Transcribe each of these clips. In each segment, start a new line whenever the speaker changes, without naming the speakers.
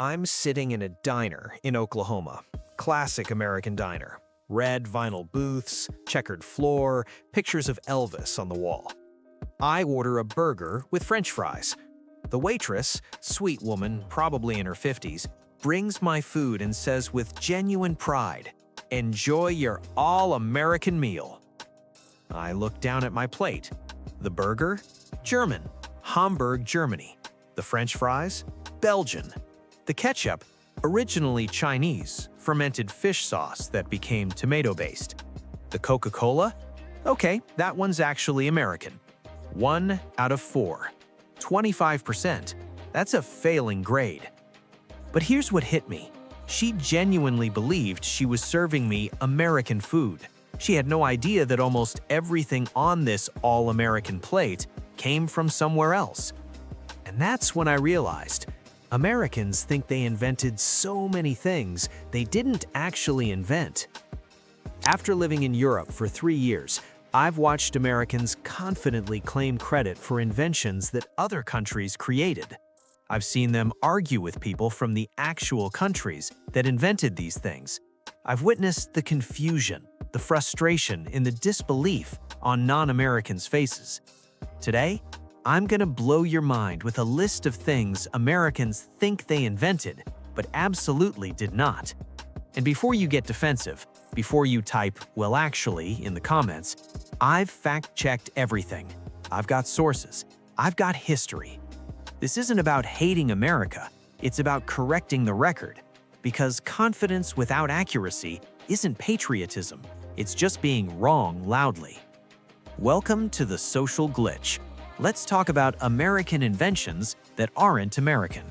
I'm sitting in a diner in Oklahoma. Classic American diner. Red vinyl booths, checkered floor, pictures of Elvis on the wall. I order a burger with French fries. The waitress, sweet woman, probably in her 50s, brings my food and says with genuine pride, "Enjoy your all-American meal." I look down at my plate. The burger? German. Hamburg, Germany. The French fries? Belgian. The ketchup? Originally Chinese, fermented fish sauce that became tomato-based. The Coca-Cola? Okay, that one's actually American. 1 out of 4. 25%. That's a failing grade. But here's what hit me. She genuinely believed she was serving me American food. She had no idea that almost everything on this all-American plate came from somewhere else. And that's when I realized, Americans think they invented so many things they didn't actually invent. After living in Europe for 3 years, I've watched Americans confidently claim credit for inventions that other countries created. I've seen them argue with people from the actual countries that invented these things. I've witnessed the confusion, the frustration, and the disbelief on non-Americans' faces. Today, I'm gonna blow your mind with a list of things Americans think they invented, but absolutely did not. And before you get defensive, before you type, "well actually," in the comments, I've fact-checked everything. I've got sources. I've got history. This isn't about hating America. It's about correcting the record. Because confidence without accuracy isn't patriotism. It's just being wrong loudly. Welcome to the social glitch. Let's talk about American inventions that aren't American.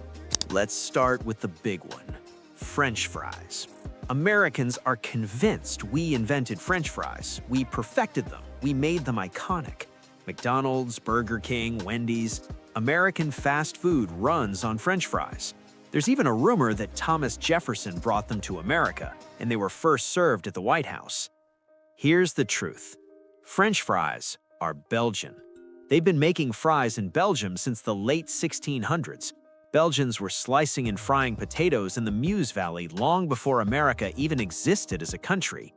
Let's start with the big one, French fries. Americans are convinced we invented French fries. We perfected them. We made them iconic. McDonald's, Burger King, Wendy's. American fast food runs on French fries. There's even a rumor that Thomas Jefferson brought them to America, and they were first served at the White House. Here's the truth. French fries are Belgian. They've been making fries in Belgium since the late 1600s. Belgians were slicing and frying potatoes in the Meuse Valley long before America even existed as a country.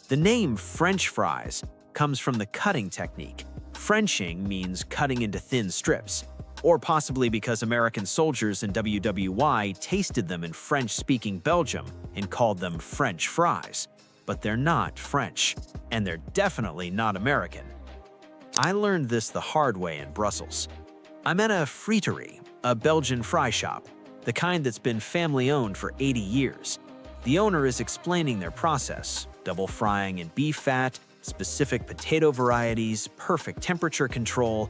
The name French fries comes from the cutting technique. Frenching means cutting into thin strips, or possibly because American soldiers in WWY tasted them in French-speaking Belgium and called them French fries. But they're not French, and they're definitely not American. I learned this the hard way in Brussels. I'm at a friterie, a Belgian fry shop, the kind that's been family-owned for 80 years. The owner is explaining their process, double frying in beef fat, specific potato varieties, perfect temperature control.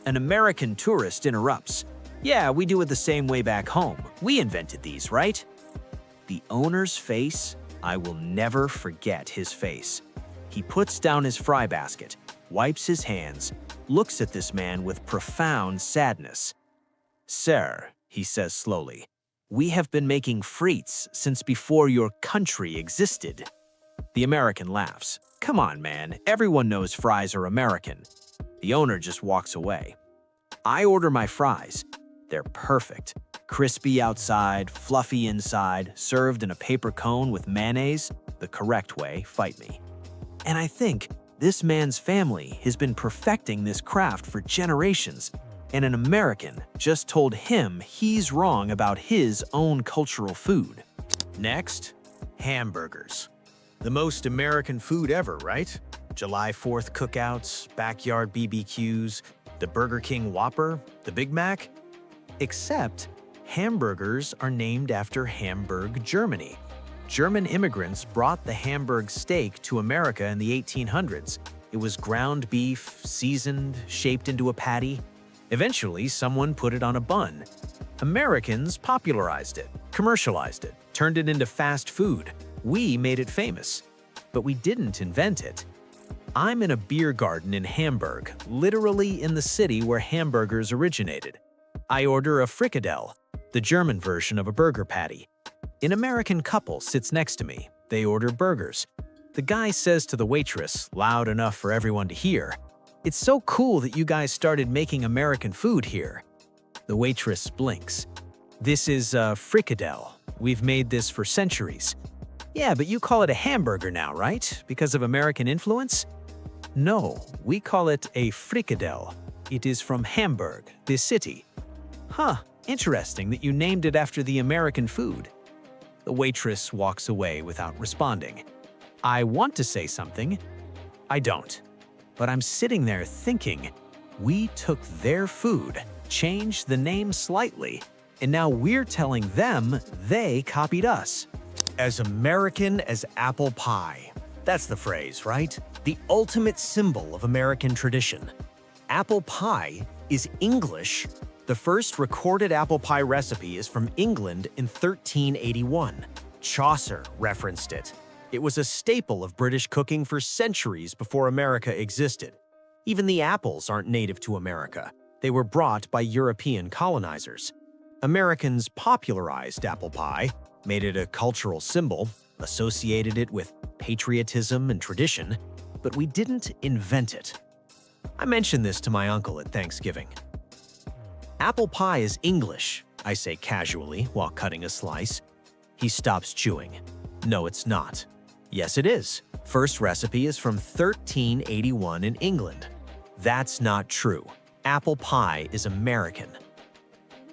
An American tourist interrupts. "Yeah, we do it the same way back home. We invented these, right?" The owner's face, I will never forget his face. He puts down his fry basket, wipes his hands, looks at this man with profound sadness. "Sir," he says slowly, "we have been making frites since before your country existed." The American laughs. "Come on, man, everyone knows fries are American." The owner just walks away. I order my fries. They're perfect. Crispy outside, fluffy inside, served in a paper cone with mayonnaise, the correct way, fight me. And I think this man's family has been perfecting this craft for generations, and an American just told him he's wrong about his own cultural food. Next, hamburgers. The most American food ever, right? July 4th cookouts, backyard BBQs, the Burger King Whopper, the Big Mac. Except, hamburgers are named after Hamburg, Germany. German immigrants brought the Hamburg steak to America in the 1800s. It was ground beef, seasoned, shaped into a patty. Eventually, someone put it on a bun. Americans popularized it, commercialized it, turned it into fast food. We made it famous. But we didn't invent it. I'm in a beer garden in Hamburg, literally in the city where hamburgers originated. I order a frikadelle, the German version of a burger patty. An American couple sits next to me. They order burgers. The guy says to the waitress, loud enough for everyone to hear, "It's so cool that you guys started making American food here." The waitress blinks. This is a fricadelle. We've made this for centuries. Yeah, but you call it a hamburger now, right? Because of American influence? No, we call it a fricadelle. It is from Hamburg, the city. Huh, interesting that you named it after the American food. The waitress walks away without responding. I want to say something. I don't. But I'm sitting there thinking, we took their food, changed the name slightly, and now we're telling them they copied us. As American as apple pie. That's the phrase, right? The ultimate symbol of American tradition. Apple pie is English. The first recorded apple pie recipe is from England in 1381. Chaucer referenced it. It was a staple of British cooking for centuries before America existed. Even the apples aren't native to America. They were brought by European colonizers. Americans popularized apple pie, made it a cultural symbol, associated it with patriotism and tradition, but we didn't invent it. I mentioned this to my uncle at Thanksgiving. Apple pie is English, I say casually while cutting a slice. He stops chewing. No, it's not. Yes, it is. First recipe is from 1381 in England. That's not true. Apple pie is American.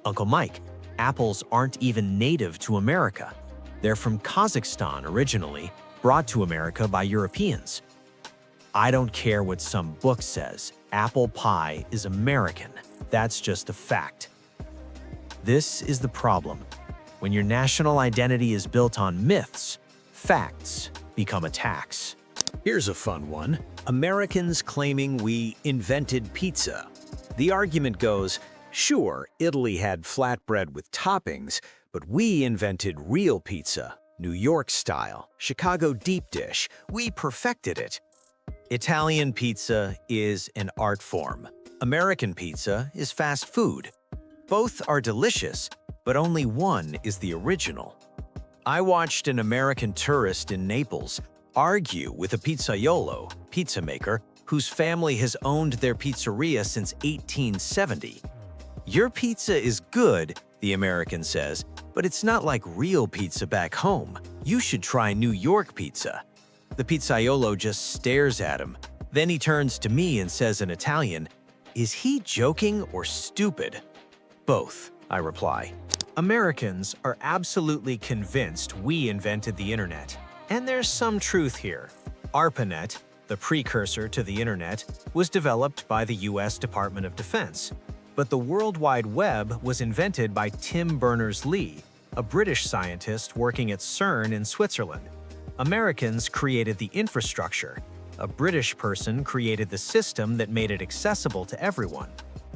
Uncle Mike, apples aren't even native to America. They're from Kazakhstan originally, brought to America by Europeans. I don't care what some book says. Apple pie is American. That's just a fact. This is the problem. When your national identity is built on myths, facts become attacks. Here's a fun one. Americans claiming we invented pizza. The argument goes, sure, Italy had flatbread with toppings, but we invented real pizza, New York style, Chicago deep dish. We perfected it. Italian pizza is an art form. American pizza is fast food. Both are delicious, but only one is the original. I watched an American tourist in Naples argue with a pizzaiolo, pizza maker, whose family has owned their pizzeria since 1870. Your pizza is good, the American says, but it's not like real pizza back home. You should try New York pizza. The pizzaiolo just stares at him. Then he turns to me and says in Italian, "Is he joking or stupid?" Both, I reply. Americans are absolutely convinced we invented the internet. And there's some truth here. ARPANET, the precursor to the internet, was developed by the US Department of Defense. But the World Wide Web was invented by Tim Berners-Lee, a British scientist working at CERN in Switzerland. Americans created the infrastructure. A British person created the system that made it accessible to everyone.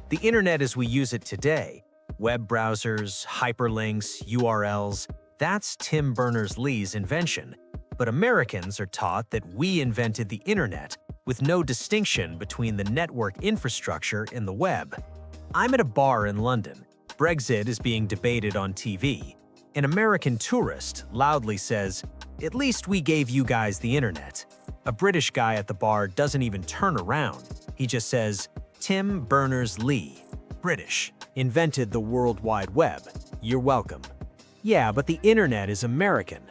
The internet as we use it today, web browsers, hyperlinks, URLs, that's Tim Berners-Lee's invention. But Americans are taught that we invented the internet, with no distinction between the network infrastructure and the web. I'm at a bar in London. Brexit is being debated on TV. An American tourist loudly says, "At least we gave you guys the internet." A British guy at the bar doesn't even turn around. He just says, "Tim Berners-Lee, British, invented the World Wide Web. You're welcome." Yeah, but the internet is American.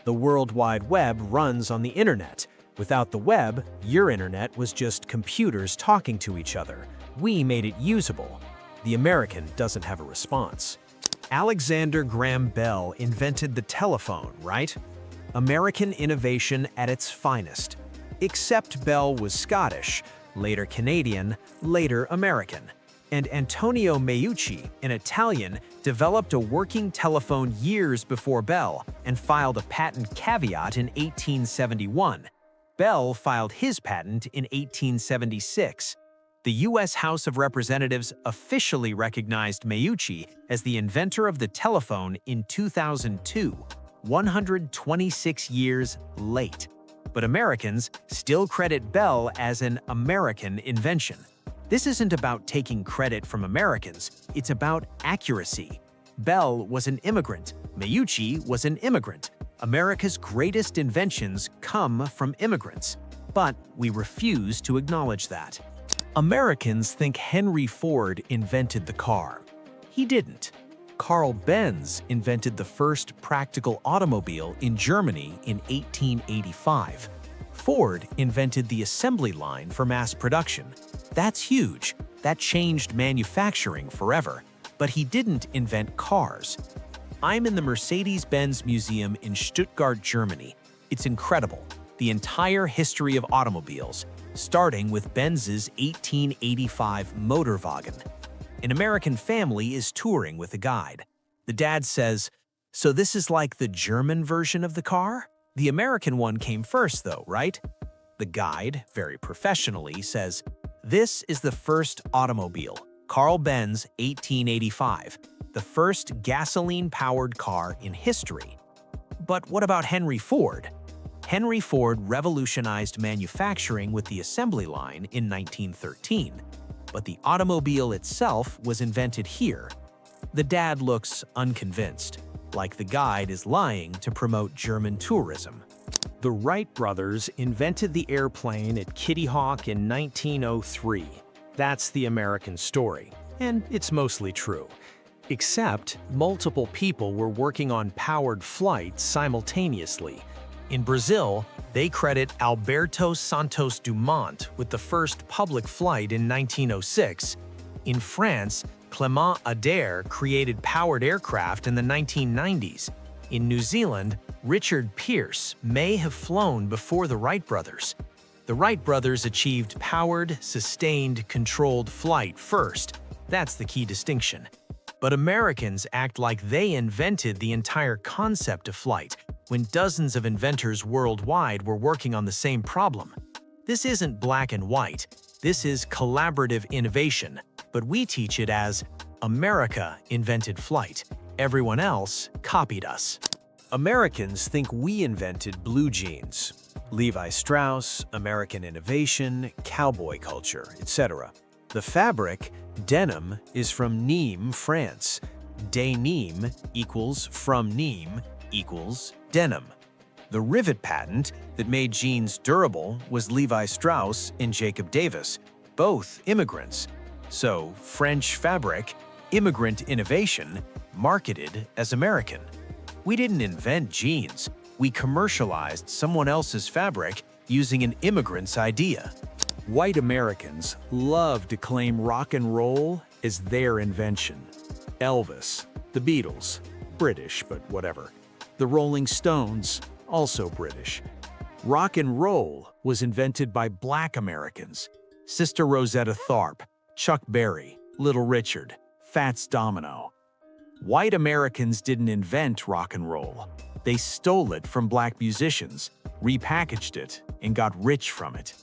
The World Wide Web runs on the internet. Without the web, your internet was just computers talking to each other. We made it usable. The American doesn't have a response. Alexander Graham Bell invented the telephone, right? American innovation at its finest. Except Bell was Scottish, later Canadian, later American. And Antonio Meucci, an Italian, developed a working telephone years before Bell and filed a patent caveat in 1871. Bell filed his patent in 1876. The U.S. House of Representatives officially recognized Meucci as the inventor of the telephone in 2002, 126 years late. But Americans still credit Bell as an American invention. This isn't about taking credit from Americans, it's about accuracy. Bell was an immigrant, Meucci was an immigrant. America's greatest inventions come from immigrants, but we refuse to acknowledge that. Americans think Henry Ford invented the car. He didn't. Karl Benz invented the first practical automobile in Germany in 1885. Ford invented the assembly line for mass production. That's huge. That changed manufacturing forever. But he didn't invent cars. I'm in the Mercedes-Benz Museum in Stuttgart, Germany. It's incredible. The entire history of automobiles, starting with Benz's 1885 Motorwagen. An American family is touring with a guide. The dad says, "So this is like the German version of the car? The American one came first though, right?" The guide, very professionally, says, "This is the first automobile, Karl Benz 1885, the first gasoline-powered car in history." But what about Henry Ford? Henry Ford revolutionized manufacturing with the assembly line in 1913. But the automobile itself was invented here. The dad looks unconvinced, like the guide is lying to promote German tourism. The Wright brothers invented the airplane at Kitty Hawk in 1903. That's the American story, and it's mostly true. Except multiple people were working on powered flights simultaneously. In Brazil, they credit Alberto Santos Dumont with the first public flight in 1906. In France, Clément Ader created powered aircraft in the 1990s. In New Zealand, Richard Pearce may have flown before the Wright brothers. The Wright brothers achieved powered, sustained, controlled flight first. That's the key distinction. But Americans act like they invented the entire concept of flight, when dozens of inventors worldwide were working on the same problem. This isn't black and white. This is collaborative innovation, but we teach it as America invented flight. Everyone else copied us. Americans think we invented blue jeans. Levi Strauss, American innovation, cowboy culture, etc. The fabric, denim, is from Nîmes, France. Denim equals from Nîmes equals denim. The rivet patent that made jeans durable was Levi Strauss and Jacob Davis, both immigrants. So, French fabric, immigrant innovation, marketed as American. We didn't invent jeans. We commercialized someone else's fabric using an immigrant's idea. White Americans love to claim rock and roll as their invention. Elvis, the Beatles, British, but whatever. The Rolling Stones, also British. Rock and roll was invented by Black Americans. Sister Rosetta Tharpe, Chuck Berry, Little Richard, Fats Domino. White Americans didn't invent rock and roll. They stole it from Black musicians, repackaged it, and got rich from it.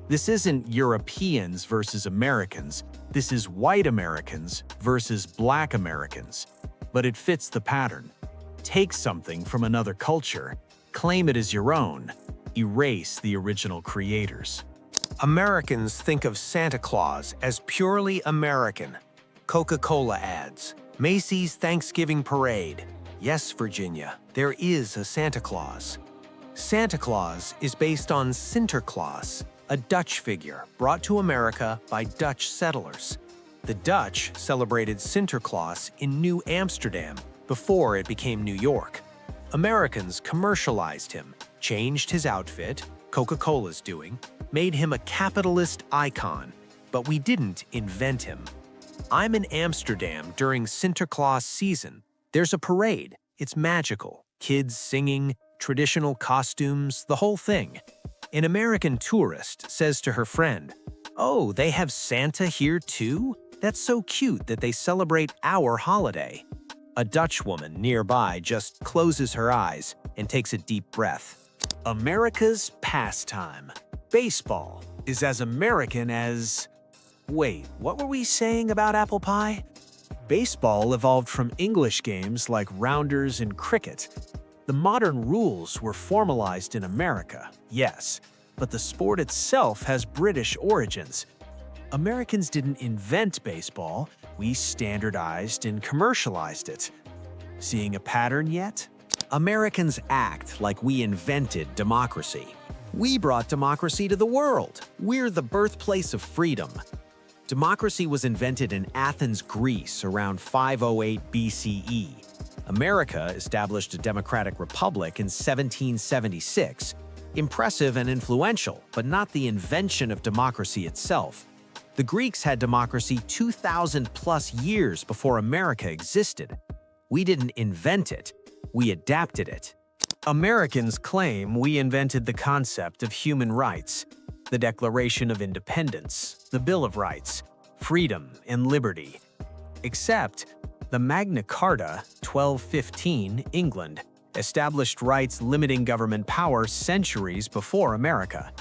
This isn't Europeans versus Americans. This is white Americans versus Black Americans. But it fits the pattern. Take something from another culture, claim it as your own, erase the original creators. Americans think of Santa Claus as purely American. Coca-Cola ads, Macy's Thanksgiving Parade. Yes, Virginia, there is a Santa Claus. Santa Claus is based on Sinterklaas, a Dutch figure brought to America by Dutch settlers. The Dutch celebrated Sinterklaas in New Amsterdam before it became New York. Americans commercialized him, changed his outfit, Coca-Cola's doing, made him a capitalist icon, but we didn't invent him. I'm in Amsterdam during Sinterklaas season. There's a parade. It's magical. Kids singing, traditional costumes, the whole thing. An American tourist says to her friend, "Oh, they have Santa here too? That's so cute that they celebrate our holiday." A Dutch woman nearby just closes her eyes and takes a deep breath. America's pastime. Baseball is as American as… Wait, what were we saying about apple pie? Baseball evolved from English games like rounders and cricket. The modern rules were formalized in America, yes, but the sport itself has British origins. Americans didn't invent baseball, we standardized and commercialized it. Seeing a pattern yet? Americans act like we invented democracy. We brought democracy to the world. We're the birthplace of freedom.
Democracy was invented in Athens, Greece around 508 BCE. America established a democratic republic in 1776. Impressive and influential, but not the invention of democracy itself. The Greeks had democracy 2,000 plus years before America existed. We didn't invent it, we adapted it.
Americans claim we invented the concept of human rights, the Declaration of Independence, the Bill of Rights, freedom and liberty. Except, the Magna Carta, 1215, England, established rights limiting government power centuries before America.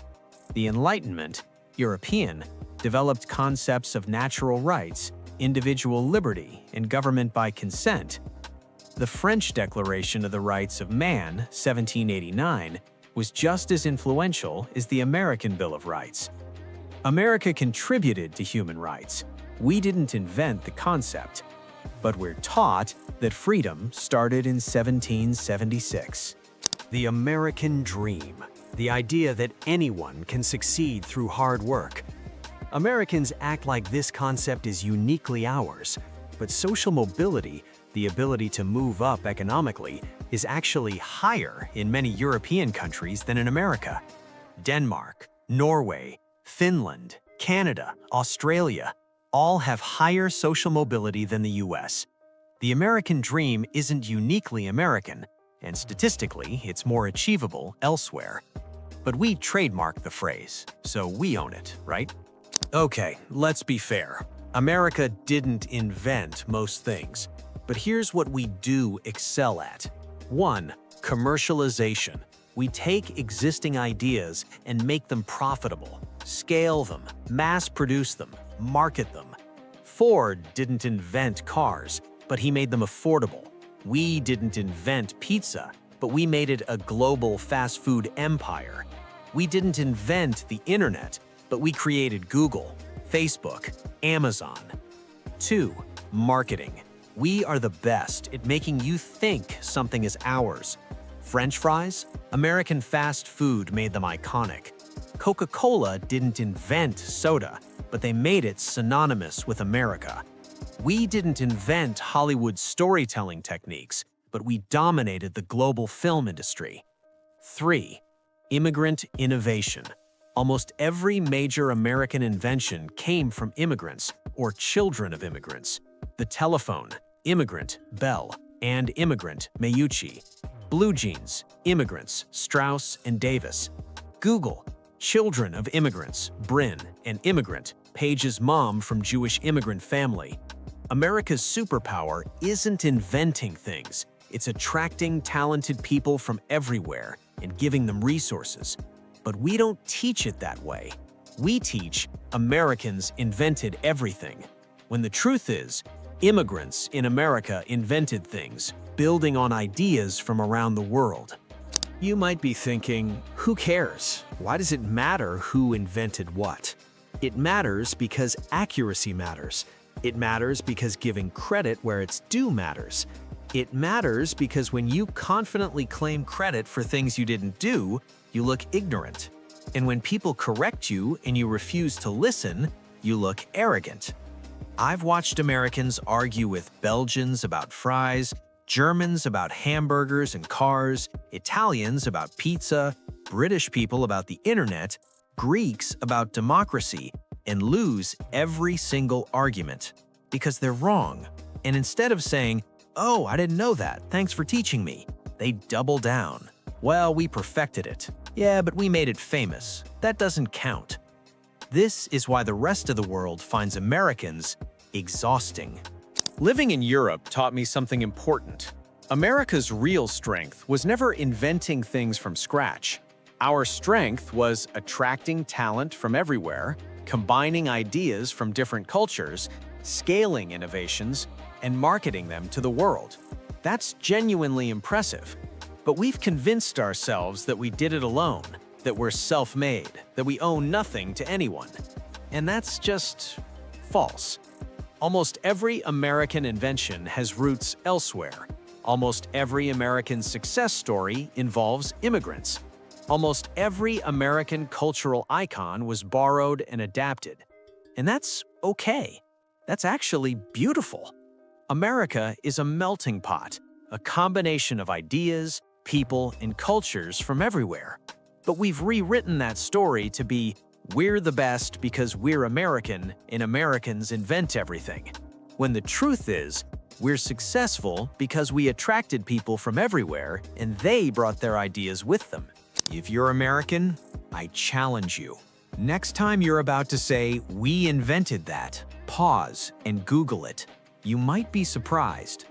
The Enlightenment, European, developed concepts of natural rights, individual liberty, and government by consent. The French Declaration of the Rights of Man, 1789, was just as influential as the American Bill of Rights. America contributed to human rights. We didn't invent the concept, but we're taught that freedom started in 1776.
The American dream, the idea that anyone can succeed through hard work. Americans act like this concept is uniquely ours, but social mobility, the ability to move up economically, is actually higher in many European countries than in America. Denmark, Norway, Finland, Canada, Australia, all have higher social mobility than the US. The American dream isn't uniquely American, and statistically, it's more achievable elsewhere. But we trademarked the phrase, so we own it, right?
Okay, let's be fair. America didn't invent most things, but here's what we do excel at. 1. Commercialization. We take existing ideas and make them profitable, scale them, mass-produce them, market them. Ford didn't invent cars, but he made them affordable. We didn't invent pizza, but we made it a global fast food empire. We didn't invent the internet, but we created Google, Facebook, Amazon. 2. Marketing. We are the best at making you think something is ours. French fries? American fast food made them iconic. Coca-Cola didn't invent soda, but they made it synonymous with America. We didn't invent Hollywood storytelling techniques, but we dominated the global film industry. 3. Immigrant innovation. Almost every major American invention came from immigrants or children of immigrants. The telephone, immigrant, Bell, and immigrant, Meucci. Blue jeans, immigrants, Strauss and Davis. Google, children of immigrants, Brin, and immigrant, Page's mom from Jewish immigrant family. America's superpower isn't inventing things, it's attracting talented people from everywhere and giving them resources. But we don't teach it that way. We teach Americans invented everything, when the truth is, immigrants in America invented things, building on ideas from around the world. You might be thinking, who cares? Why does it matter who invented what? It matters because accuracy matters. It matters because giving credit where it's due matters. It matters because when you confidently claim credit for things you didn't do, you look ignorant. And when people correct you and you refuse to listen, you look arrogant. I've watched Americans argue with Belgians about fries, Germans about hamburgers and cars, Italians about pizza, British people about the internet, Greeks about democracy, and lose every single argument because they're wrong. And instead of saying, "Oh, I didn't know that, thanks for teaching me," they double down. "Well, we perfected it. Yeah, but we made it famous. That doesn't count." This is why the rest of the world finds Americans exhausting. Living in Europe taught me something important. America's real strength was never inventing things from scratch. Our strength was attracting talent from everywhere, combining ideas from different cultures, scaling innovations, and marketing them to the world. That's genuinely impressive. But we've convinced ourselves that we did it alone, that we're self-made, that we owe nothing to anyone. And that's just false. Almost every American invention has roots elsewhere. Almost every American success story involves immigrants. Almost every American cultural icon was borrowed and adapted. And that's okay. That's actually beautiful. America is a melting pot, a combination of ideas, people, and cultures from everywhere. But we've rewritten that story to be, we're the best because we're American, and Americans invent everything. When the truth is, we're successful because we attracted people from everywhere and they brought their ideas with them. If you're American, I challenge you. Next time you're about to say, "We invented that," pause and Google it. You might be surprised.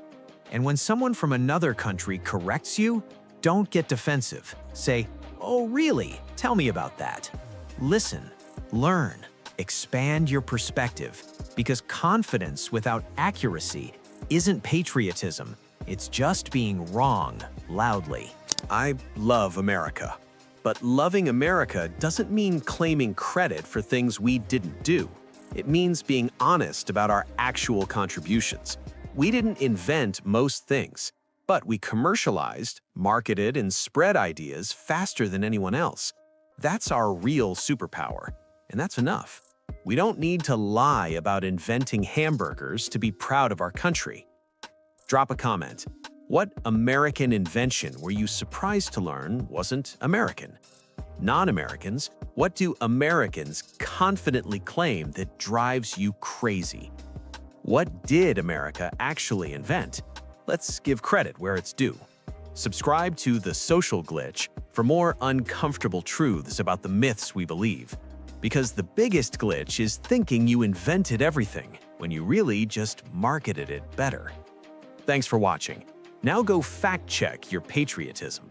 And when someone from another country corrects you, don't get defensive. Say, "Oh, really? Tell me about that." Listen, learn, expand your perspective, because confidence without accuracy isn't patriotism. It's just being wrong loudly. I love America. But loving America doesn't mean claiming credit for things we didn't do. It means being honest about our actual contributions. We didn't invent most things, but we commercialized, marketed, and spread ideas faster than anyone else. That's our real superpower, and that's enough. We don't need to lie about inventing hamburgers to be proud of our country. Drop a comment. What American invention were you surprised to learn wasn't American? Non-Americans, what do Americans confidently claim that drives you crazy? What did America actually invent? Let's give credit where it's due. Subscribe to The Social Glitch for more uncomfortable truths about the myths we believe. Because the biggest glitch is thinking you invented everything when you really just marketed it better. Thanks for watching. Now go fact-check your patriotism.